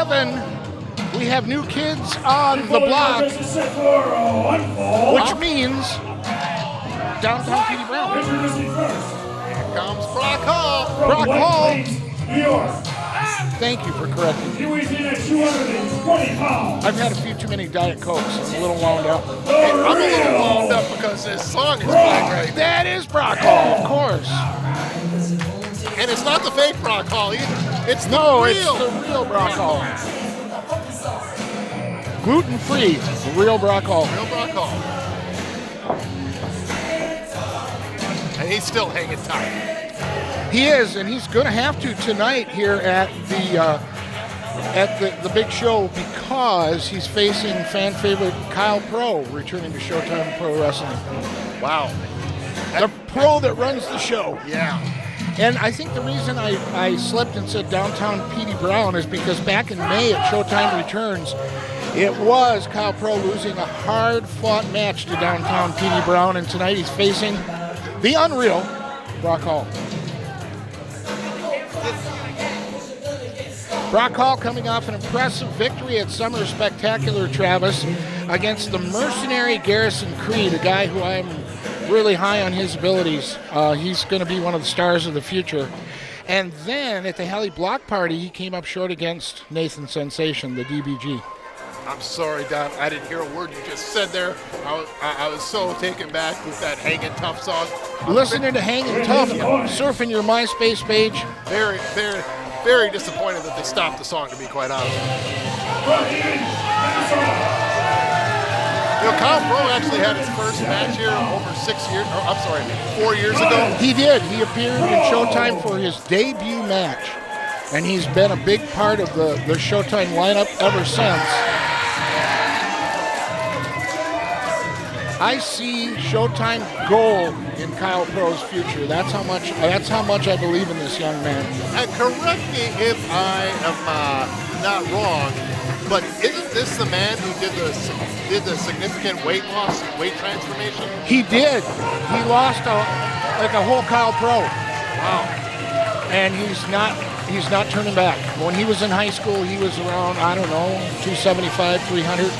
11, we have new kids on the block, which means downtown Petey Brown. Here comes Brock Hall. Brock Hall. New York. Thank you for correcting me. He weighs in at 220 pounds. I've had a few too many Diet Cokes. I'm a little wound up. I'm a little wound up because this song is playing right. That is Brock Hall, of course. And it's not the fake Brock Hall either. It's the No, real. it's the real Brock Hall. Gluten-free, the real Brock Hall. Real Brock Hall. And he's still hanging tight. He is, and he's going to have to tonight here at the big show because he's facing fan favorite Kyle Pro, returning to Showtime Pro Wrestling. Wow. The pro that runs the show. Yeah. And I think the reason I slipped and said downtown Petey Brown is because back in May at Showtime Returns, it was Kyle Pro losing a hard-fought match to downtown Petey Brown, and tonight he's facing the unreal Brock Hall. Brock Hall coming off an impressive victory at Summer Spectacular, Travis, against the Mercenary Garrisaon Creed, a guy who I'm really high on his abilities. He's going to be one of the stars of the future. And then at the HALLIE Block Party, he came up short against Nathan Sensation, the DBG. I'm sorry, Don. I didn't hear a word you just said there. I was so taken back with that Hangin' Tough song. Listening to Hangin' Tough, surfing your MySpace page. Very, very, very disappointed that they stopped the song, to be quite honest. You know, Kyle Pro actually had his first match here over 4 years ago. He did. He appeared in Showtime for his debut match. And he's been a big part of the Showtime lineup ever since. I see Showtime gold in Kyle Pro's future. That's how much I believe in this young man. And correct me if I am not wrong, but isn't this the man who did the significant weight loss, weight transformation? He did. He lost a whole Kyle Pro. Wow. And he's not turning back. When he was in high school, he was around, 275, 300.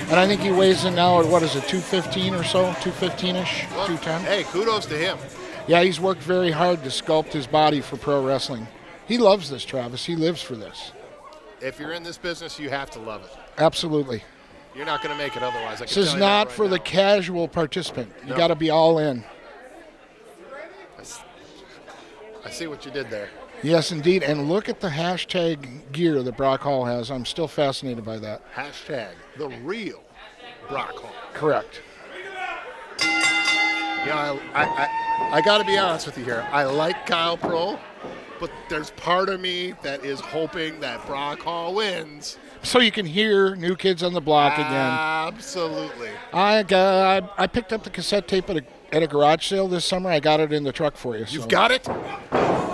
And I think he weighs in now at, 215 or so, 215-ish, Well, 210. Hey, kudos to him. Yeah, he's worked very hard to sculpt his body for pro wrestling. He loves this, Travis. He lives for this. If you're in this business, you have to love it. Absolutely. You're not going to make it otherwise. This is not for the casual participant. You No. got to be all in. I see what you did there. Yes, indeed. And look at the hashtag gear that Brock Hall has. I'm still fascinated by that. Hashtag the real Brock Hall. Correct. Yeah, I got to be honest with you here. I like Kyle Pro, but there's part of me that is hoping that Brock Hall wins. So you can hear New Kids on the Block again. Absolutely. I picked up the cassette tape at a garage sale this summer. I got it in the truck for you. So. You've got it?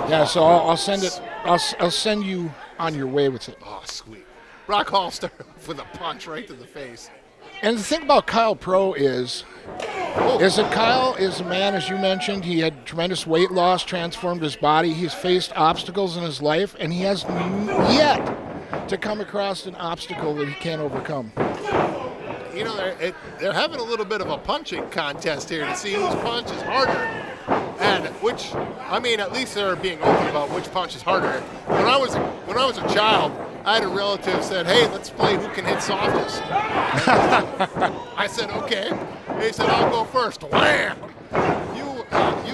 Yeah, so I'll send it. I'll send you on your way with it. Oh, sweet. Brock Hall started off with a punch right to the face. And the thing about Kyle Pro is that Kyle is a man, as you mentioned, he had tremendous weight loss, transformed his body. He's faced obstacles in his life, and he has yet to come across an obstacle that he can't overcome. You know, they're having a little bit of a punching contest here to see whose punch is harder. And at least they're being open about which punch is harder. When I was a child, I had a relative said, "Hey, let's play who can hit softest." I said, "Okay." He said, "I'll go first." Wham! You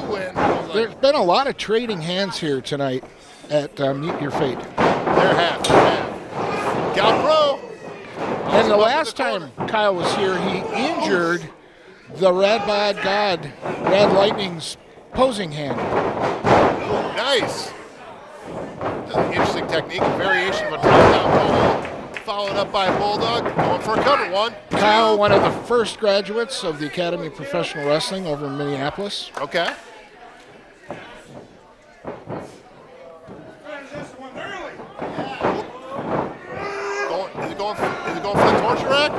win. There's been a lot of trading hands here tonight at Meet Your Fate. There have. Cal Pro. And the last time Kyle was here, he injured the Bod God, Rad Lightning's posing hand. Nice. Interesting technique, a variation of a drop-down pole, followed up by a bulldog, going for a cover. 1, 2. Kyle, one of the first graduates of the Academy of Professional Wrestling over in Minneapolis. Okay. Is it going for the torture rack?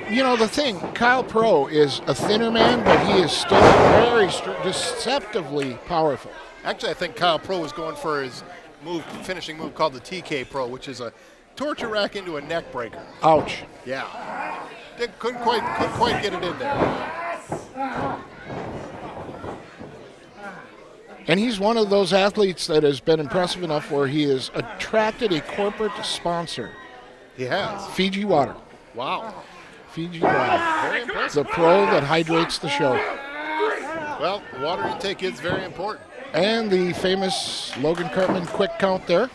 You know, the thing, Kyle Pro is a thinner man, but he is still very deceptively powerful. Actually, I think Kyle Pro was going for his finishing move called the TK Pro, which is a torture rack into a neck breaker. Ouch. Yeah. Couldn't quite get it in there. And he's one of those athletes that has been impressive enough where he has attracted a corporate sponsor. He has. Fiji Water. Wow. Fiji Water. Very impressive. The pro that hydrates the show. Well, water intake is very important. And the famous Logan Cartman quick count there.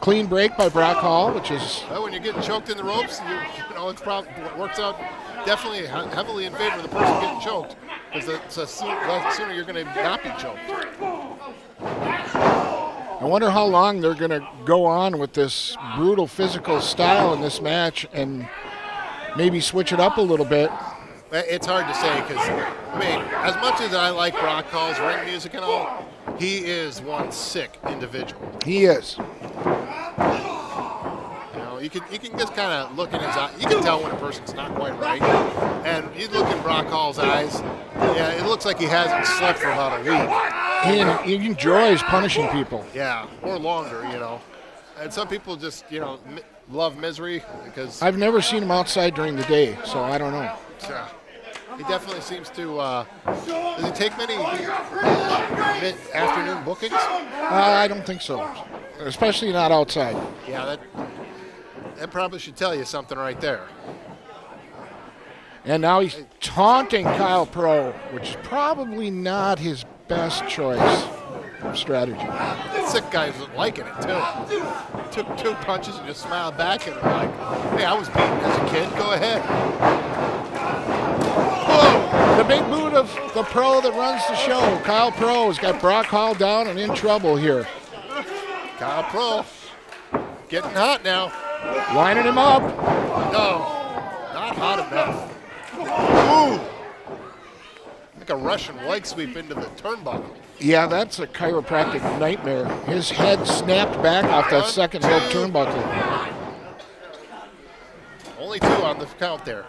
Clean break by Brock Hall, which is... Well, when you're getting choked in the ropes, you know, it works out definitely heavily in favor of the person getting choked, because sooner you're going to not be choked. I wonder how long they're going to go on with this brutal physical style in this match and maybe switch it up a little bit. It's hard to say because, I mean, as much as I like Brock Hall's ring music and all, he is one sick individual. He is. You know, you can just kind of look in his eye. You can tell when a person's not quite right. And you look in Brock Hall's eyes, yeah, it looks like he hasn't slept for about a week. He enjoys punishing people. Yeah, or longer, you know. And some people just, you know, love misery because... I've never seen him outside during the day, so I don't know. Yeah. He definitely seems to, does he take many mid-afternoon bookings? I don't think so, especially not outside. Yeah, that probably should tell you something right there. And now he's taunting Kyle Pro, which is probably not his best choice of strategy. That sick guy's liking it, too. Took 2 punches and just smiled back at him like, hey, I was beaten as a kid. Go ahead. Whoa! The big boot of the pro that runs the show. Kyle Pro has got Brock Hall down and in trouble here. Kyle Pro getting hot now. Lining him up. No, not hot enough. Ooh! Like a Russian leg sweep into the turnbuckle. Yeah, that's a chiropractic nightmare. His head snapped back off that second rope turnbuckle. Only 2 on the count there.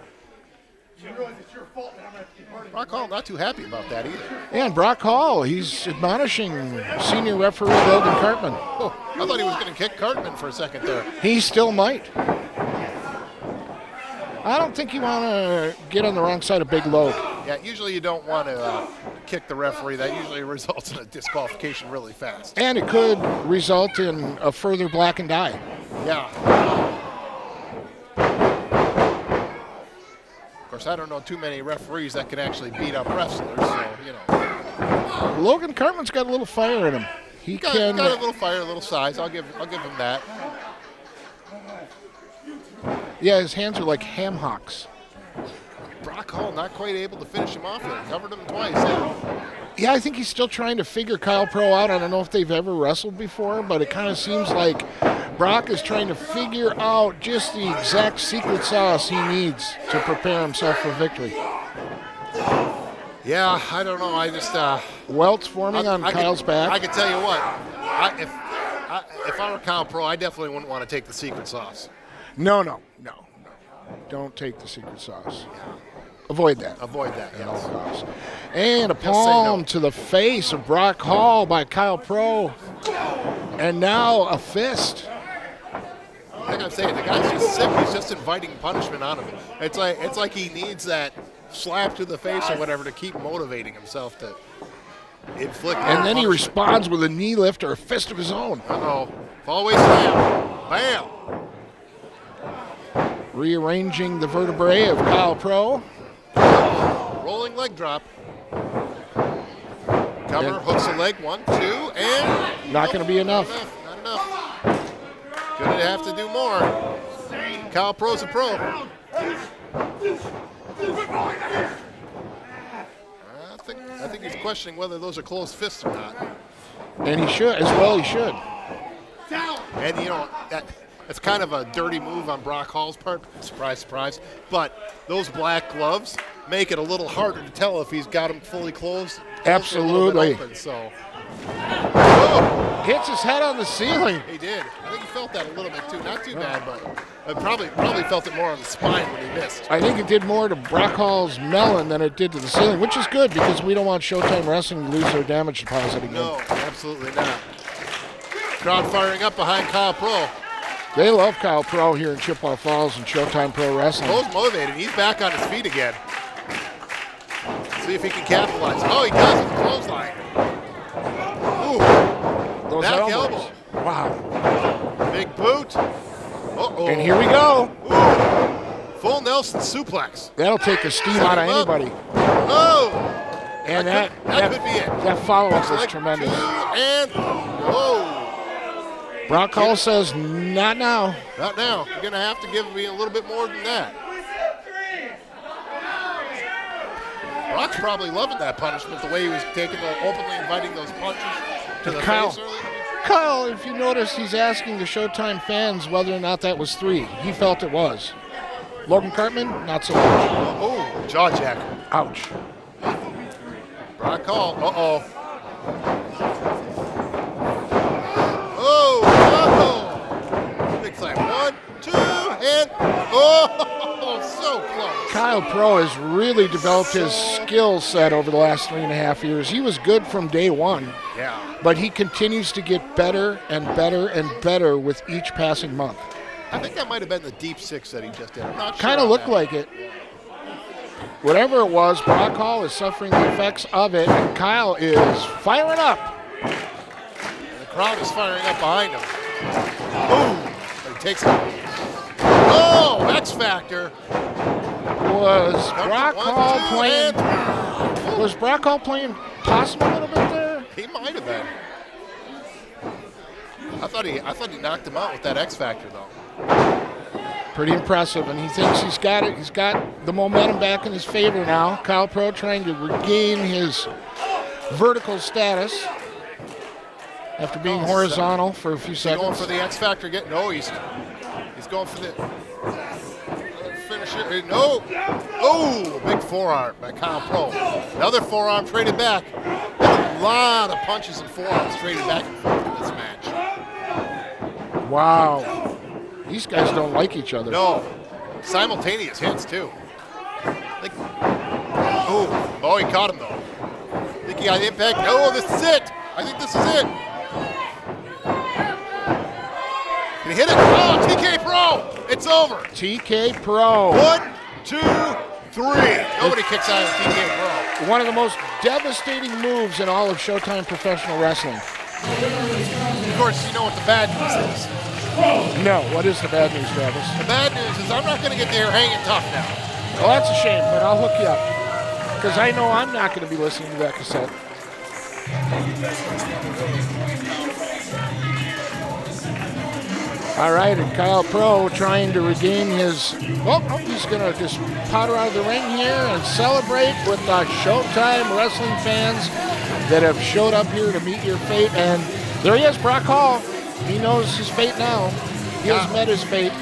Brock Hall not too happy about that either. And Brock Hall, he's admonishing senior referee Logan Cartman. Oh, I thought he was going to kick Cartman for a second there. He still might. I don't think you want to get on the wrong side of Big Load. Yeah, usually you don't want to kick the referee. That usually results in a disqualification really fast. And it could result in a further blackened eye. Yeah. Of course, I don't know too many referees that can actually beat up wrestlers, so, you know. Logan Cartman's got a little fire in him. He got a little fire, a little size. I'll give him that. Yeah, his hands are like ham hocks. Brock Hall not quite able to finish him off there. Covered him twice. Yeah, I think he's still trying to figure Kyle Pro out. I don't know if they've ever wrestled before, but it kind of seems like Brock is trying to figure out just the exact secret sauce he needs to prepare himself for victory. Yeah, I don't know. I just... welts forming on Kyle's back. I can tell you what. If I were Kyle Pro, I definitely wouldn't want to take the secret sauce. No. Don't take the secret sauce. Avoid that. Avoid that, At all yes. costs. And a palm to the face of Brock Hall by Kyle Pro. And now a fist. Like I'm saying, the guy's just sick. He's just inviting punishment on him. It's like he needs that slap to the face or whatever to keep motivating himself to inflict. And then he punishment. responds with a knee lift or a fist of his own. Uh-oh. Fallaway slam. Bam. Rearranging the vertebrae of Kyle Pro. Rolling leg drop. Cover, hooks the leg, 1, 2, and... Not going to be enough. Not enough. Gonna have to do more. Kyle Pro's a pro. I think he's questioning whether those are closed fists or not. And he should, as well he should. And, you know, it's kind of a dirty move on Brock Hall's part. Surprise, surprise. But those black gloves make it a little harder to tell if he's got them fully closed. Absolutely. Open, so. Hits his head on the ceiling. He did. I think he felt that a little bit too. Not too bad, but probably felt it more on the spine when he missed. I think it did more to Brock Hall's melon than it did to the ceiling, which is good because we don't want Showtime Wrestling to lose their damage deposit again. No, absolutely not. Crowd firing up behind Kyle Pro. They love Kyle Pro here in Chippewa Falls and Showtime Pro Wrestling. Pro's motivated. He's back on his feet again. See if he can capitalize. Oh, he does with the clothesline. Ooh. Those Back elbows. elbow. Wow. Big boot. Uh-oh. And here we go. Ooh. Full Nelson suplex. That'll take the steam out of anybody. Oh. And that could be it. That follow-up was Like tremendous. 2 and oh. Brock Hall says, not now. Not now. You're going to have to give me a little bit more than that. Brock's probably loving that punishment, the way he was openly inviting those punches to the face earlier. Kyle, if you notice, he's asking the Showtime fans whether or not that was 3. He felt it was. Logan Cartman, not so much. Oh, jaw jack. Ouch. Brock Hall. Uh-oh. Oh, big slam. 1, 2, and oh, so close. Kyle Pro has really developed his skill set over the last 3.5 years. He was good from day one. Yeah. But he continues to get better and better and better with each passing month. I think that might have been the deep 6 that he just did. I'm not sure. Kind of looked like it. Whatever it was, Brock Hall is suffering the effects of it, and Kyle is firing up. And the crowd is firing up behind him. Boom! But he takes it. Oh, X Factor. Was Brock Hall playing? Was Brock Hall playing possum a little bit there? He might have been. I thought he knocked him out with that X Factor though. Pretty impressive, and he thinks he's got it. He's got the momentum back in his favor now. Kyle Pro trying to regain his vertical status after being horizontal for a few seconds. Going for the X Factor again? No, he's going for the finisher. No. Oh, big forearm by Kyle Pro. Another forearm traded back. A lot of punches and forearms traded back and forth in this match. Wow. These guys don't like each other. No. Simultaneous hits, too. Oh, he caught him, though. I think he got the impact. No, this is it. I think this is it. Can he hit it? Oh, TK Pro. It's over. TK Pro. 1, 2, 3. Nobody kicks out of TK Pro. One of the most devastating moves in all of Showtime professional wrestling. Of course, you know what the bad news is. No, what is the bad news, Travis? The bad news is I'm not going to get there hanging tough now. Well, that's a shame, but I'll hook you up. Because I know I'm not going to be listening to that cassette. All right, and Kyle Pro trying to regain his... Oh, he's going to just powder out of the ring here and celebrate with the Showtime wrestling fans that have showed up here to meet your fate. And there he is, Brock Hall. He knows his fate now. He has met his fate,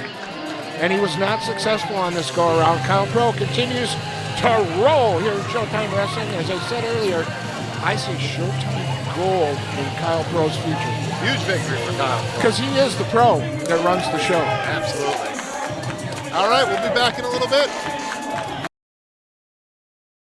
and he was not successful on this go-around. Kyle Pro continues to roll here in Showtime Wrestling. As I said earlier, I see Showtime gold in Kyle Pro's future. Huge victory for Kyle Pro. Because he is the pro that runs the show. Absolutely. All right, we'll be back in a little bit.